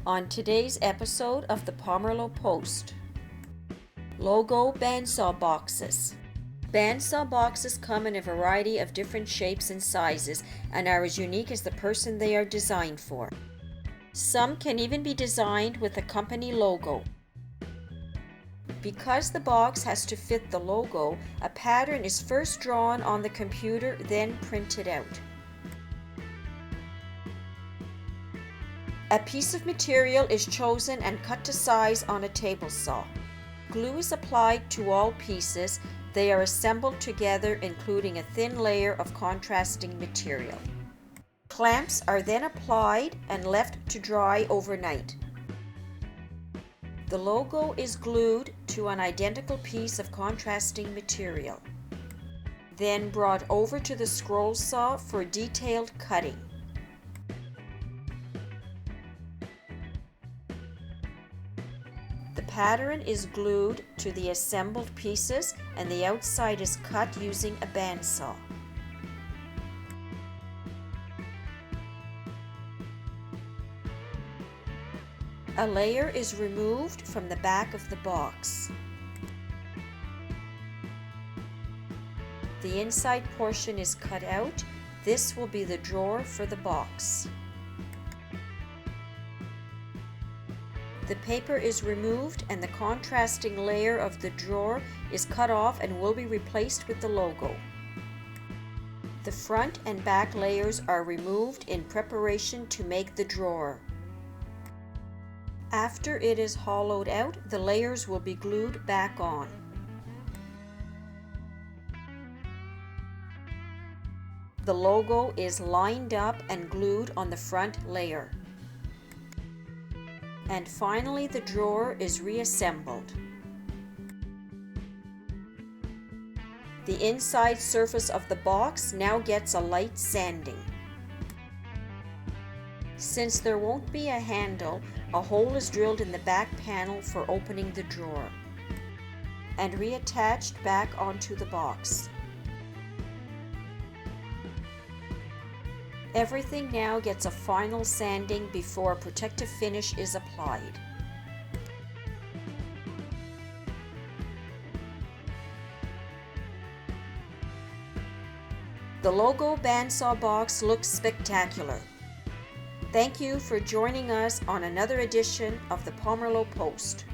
on today's episode of the Pomerleau Post. Logo Bandsaw Boxes. Bandsaw boxes come in a variety of different shapes and sizes and are as unique as the person they are designed for. Some can even be designed with a company logo. Because the box has to fit the logo, a pattern is first drawn on the computer, then printed out. A piece of material is chosen and cut to size on a table saw. Glue is applied to all pieces. They are assembled together, including a thin layer of contrasting material. Clamps are then applied and left to dry overnight. The logo is glued to an identical piece of contrasting material, then brought over to the scroll saw for detailed cutting. The pattern is glued to the assembled pieces and the outside is cut using a bandsaw. A layer is removed from the back of the box. The inside portion is cut out. This will be the drawer for the box. The paper is removed and the contrasting layer of the drawer is cut off and will be replaced with the logo. The front and back layers are removed in preparation to make the drawer. After it is hollowed out, the layers will be glued back on. The logo is lined up and glued on the front layer. And finally, the drawer is reassembled. The inside surface of the box now gets a light sanding. Since there won't be a handle, a hole is drilled in the back panel for opening the drawer and reattached back onto the box. Everything now gets a final sanding before a protective finish is applied. The logo bandsaw box looks spectacular. Thank you for joining us on another edition of the Pomerleau Post.